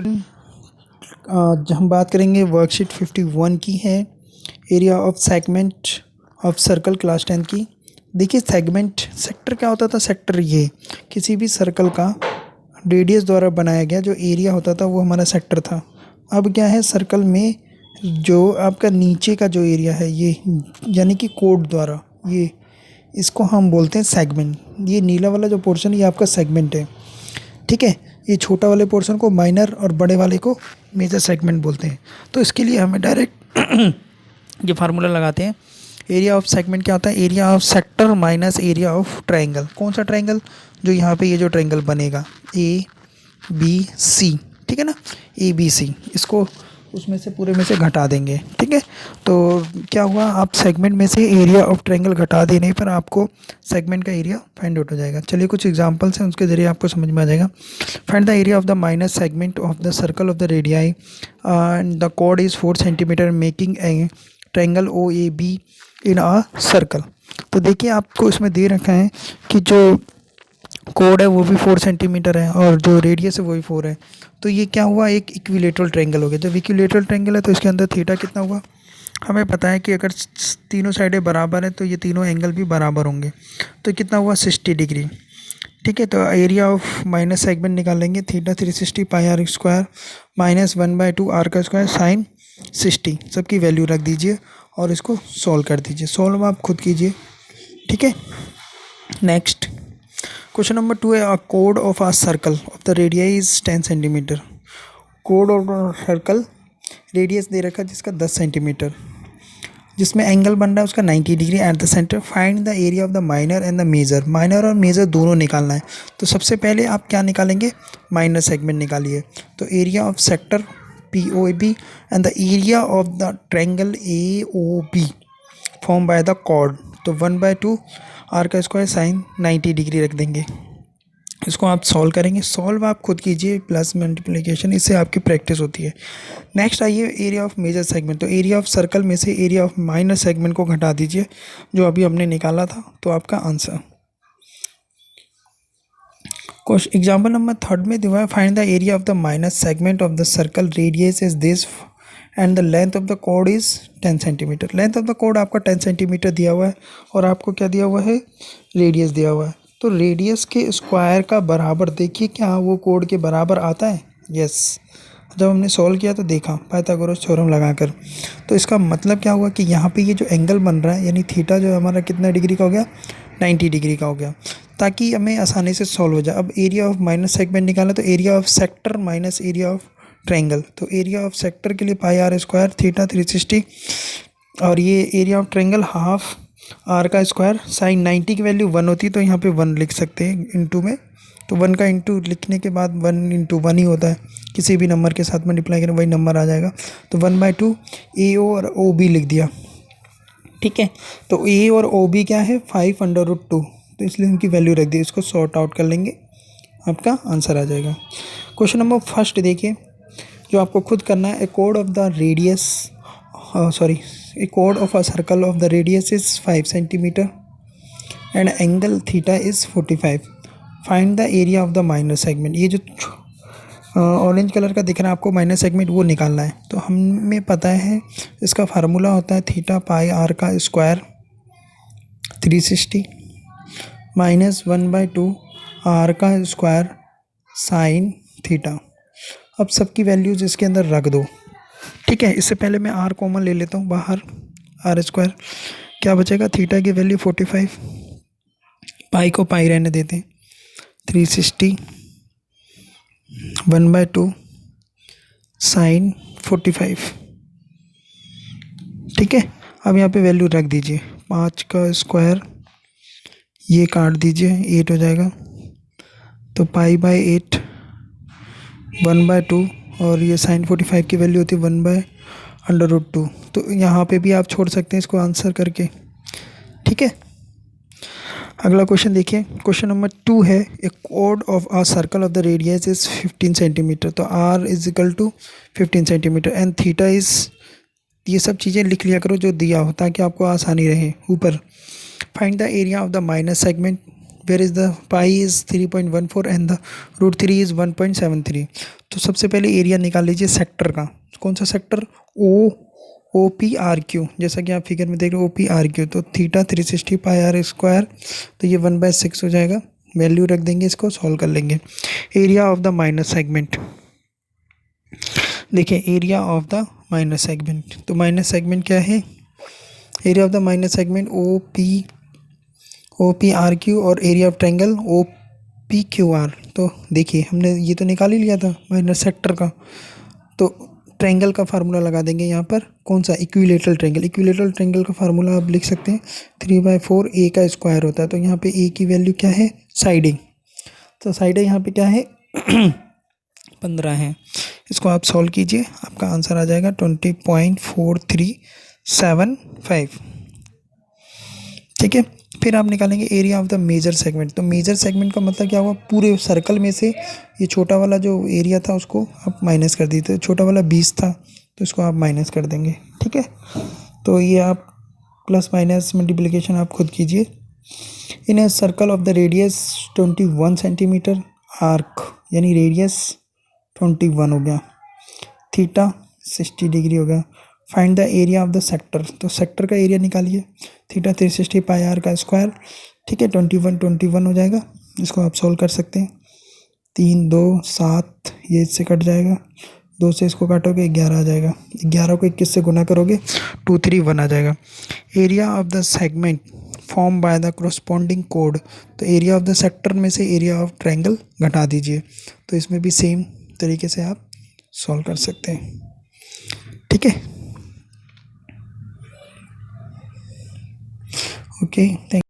हम बात करेंगे वर्कशीट 51 की है, area of segment of circle class 10 की। देखिए सेगमेंट सेक्टर क्या होता था। सेक्टर ये किसी भी सर्कल का रेडियस द्वारा बनाया गया जो एरिया होता था वो हमारा सेक्टर था। अब क्या है, सर्कल में जो आपका नीचे का जो एरिया है ये यानी कि कोड द्वारा, ये इसको हम बोलते हैं सेगमेंट। ये नीला वाला जो पोर्शन ये आपका सेगमेंट है, ठीक है। ये छोटा वाले पोर्शन को माइनर और बड़े वाले को मेजर सेगमेंट बोलते हैं। तो इसके लिए हमें डायरेक्ट ये फार्मूला लगाते हैं। एरिया ऑफ सेगमेंट क्या होता है, area of sector minus area of triangle. कौन सा ट्रायंगल, जो यहाँ पे ये जो ट्रायंगल बनेगा ए बी सी, ठीक है ना, ए बी सी, इसको उसमें से पूरे में से घटा देंगे, ठीक है। तो क्या हुआ, आप सेगमेंट में से एरिया ऑफ ट्रायंगल घटा देने पर आपको सेगमेंट का एरिया फाइंड आउट हो जाएगा। चलिए कुछ एग्जांपल्स हैं, उसके ज़रिए आपको समझ में आ जाएगा। Find the area of the minus segment of the circle of the radii and the कोड is 4 centimetre making a triangle O A B in a circle. तो देखिए आपको इसमें दे रखा है कि जो कोड है वो भी 4 सेंटीमीटर है और जो रेडियस है वो भी 4 है। तो ये क्या हुआ, एक इक्विलेटरल ट्रायंगल हो गया। जब इक्विलेटरल ट्रायंगल है तो इसके अंदर थीटा कितना हुआ, हमें पता है कि अगर तीनों साइडें बराबर है तो ये तीनों एंगल भी बराबर होंगे। तो कितना हुआ 60 डिग्री, ठीक है। तो एरिया ऑफ माइनस सेगमेंट निकालेंगे, theta 360 pi r square minus 1/2 r का स्क्वायर साइन 60, सबकी वैल्यू रख दीजिए और इसको सॉल्व कर दीजिए। सॉल्व आप खुद कीजिए, ठीक है। नेक्स्ट क्वेश्चन नंबर 2 है, अ कोड of a circle of the radius is 10 centimetre. कोड ऑफ सर्कल रेडियस दे रखा है जिसका 10 सेंटीमीटर, जिसमें एंगल बन रहा है उसका 90 degree at the centre. Find the area of the minor and the major. Minor और मेजर दोनों निकालना है। तो सबसे पहले आप क्या निकालेंगे, माइनर सेगमेंट निकालिए। तो area of sector P O B and the area of the triangle A O B form by the chord. तो 1/2 आर का स्क्वायर साइन 90 डिग्री रख देंगे। इसको आप सॉल्व करेंगे, सॉल्व आप खुद कीजिए, प्लस मल्टीप्लिकेशन, इससे आपकी प्रैक्टिस होती है। नेक्स्ट आइए एरिया ऑफ मेजर सेगमेंट। तो एरिया ऑफ सर्कल में से एरिया ऑफ माइनर सेगमेंट को घटा दीजिए जो अभी हमने निकाला था, तो आपका आंसर। क्वेश्चन एग्जाम्पल नंबर 3 में दिया है, find the area of the minus segment of the circle radius is this and the length of the कोड is 10 centimetre. Length of the code आपका 10 सेंटीमीटर दिया हुआ है और आपको क्या दिया हुआ है, रेडियस दिया हुआ है। तो रेडियस के स्क्वायर का बराबर देखिए क्या वो कोड के बराबर आता है, यस। जब हमने सॉल्व किया तो देखा पाइथागोरस थ्योरम लगाकर। तो इसका मतलब क्या हुआ कि यहाँ पे ये जो एंगल बन रहा है यानी थीटा जो हमारा कितना डिग्री का हो गया, 90 डिग्री का हो गया, ताकि हमें आसानी से सॉल्व हो जाए। अब एरिया ऑफ माइनस सेगमेंट निकाला, तो area of sector minus area of triangle. तो एरिया ऑफ सेक्टर के लिए पाई आर स्क्वायर थीटा 360 और ये area of triangle half r का स्क्वायर साइन 90 की वैल्यू 1 होती है तो यहाँ पे 1 लिख सकते हैं इंटू में। तो 1 का इंटू लिखने के बाद 1 इंटू 1 ही होता है, किसी भी नंबर के साथ मल्टीप्लाई करें वही नंबर आ जाएगा। तो 1/2 ए ओ और ओ बी लिख दिया, ठीक है। तो ए और ओ बी क्या है 5/√2, तो इसलिए उनकी वैल्यू रख दी। इसको सॉर्ट आउट कर लेंगे, आपका आंसर आ जाएगा। क्वेश्चन नंबर 1 देखिए, जो आपको खुद करना है, ए कोड ऑफ द रेडियस ए कोड of a circle of the radius is 5 centimetre and angle theta is 45। Find the area of the minor segment. ये जो ऑरेंज कलर का दिख रहा है आपको माइनर सेगमेंट, वो निकालना है। तो हमें पता है इसका फार्मूला होता है थीटा पाई आर का स्क्वायर 360 माइनस 1/2 आर का स्क्वायर साइन थीटा। अब सबकी वैल्यूज़ इसके अंदर रख दो, ठीक है। इससे पहले मैं आर कॉमन ले लेता हूँ बाहर, आर स्क्वायर क्या बचेगा, थीटा की वैल्यू 45, पाई को पाई रहने देते हैं, 360 1/2 साइन 45, ठीक है। अब यहाँ पे वैल्यू रख दीजिए, 5 का स्क्वायर ये काट दीजिए 8 हो जाएगा, तो पाई/8 1/2 और ये साइन 45 की वैल्यू होती है 1/√2। तो यहाँ पे भी आप छोड़ सकते हैं इसको आंसर करके, ठीक है। अगला क्वेश्चन देखिए, क्वेश्चन नंबर 2 है, ए कोड of a circle of the radius is 15 centimetre. तो R is equal to 15 centimetre and theta is, ये सब चीज़ें लिख लिया करो जो दिया हो ताकि आपको आसानी रहे ऊपर। Find the area of the minus segment where is the pi is 3.14 and the √3 is 1.73। तो सबसे पहले एरिया निकाल लीजिए सेक्टर का। कौन सा सेक्टर? OPRQ, जैसा कि आप फिगर में देख रहे हो OPRQ। तो थीटा 360 पाई आर स्क्वायर, तो ये 1/6 हो जाएगा। वैल्यू रख देंगे, इसको सॉल्व कर लेंगे। Area of the minus segment, देखिए area of the minus segment, तो माइनस सेगमेंट क्या है? Area of the minus segment OPRQ और एरिया ऑफ ट्रायंगल OPQR। तो देखिए हमने ये तो निकाल ही लिया था माइनस सेक्टर का, तो ट्रायंगल का फार्मूला लगा देंगे यहाँ पर। कौन सा? Equilateral triangle. इक्विलेटरल ट्रायंगल का फार्मूला आप लिख सकते हैं 3/4 A का स्क्वायर होता है। तो यहाँ पे A की वैल्यू क्या है? साइडिंग। तो साइडिंग यहाँ पे क्या है? 15 है। इसको आप सॉल्व कीजिए, आपका आंसर आ जाएगा 20.4375। ठीक है। फिर आप निकालेंगे area of the major segment. तो मेजर सेगमेंट का मतलब क्या हुआ? पूरे सर्कल में से ये छोटा वाला जो एरिया था उसको आप माइनस कर दीजिए। छोटा वाला 20 था, तो इसको आप माइनस कर देंगे। ठीक है। तो ये आप प्लस माइनस मल्टीप्लिकेशन आप खुद कीजिए। In a circle of the radius 21 centimetre, arc यानी रेडियस 21 हो गया, थीटा 60 डिग्री हो गया। Find the area of the sector. तो सेक्टर का एरिया निकालिए, थीटा 360 पाई आर का स्क्वायर। ठीक है, 21 हो जाएगा। इसको आप सॉल्व कर सकते हैं। 3 2 7, ये इससे कट जाएगा, 2 से इसको काटोगे 11 आ जाएगा। 11 को 21 से गुना करोगे 231 आ जाएगा। Area of the segment form by the corresponding code. तो एरिया ऑफ द सेक्टर में से एरिया ऑफ ट्रायंगल घटा दीजिए। तो इसमें भी सेम तरीके से आप सॉल्व कर सकते हैं। ठीक है, ओके, थैंक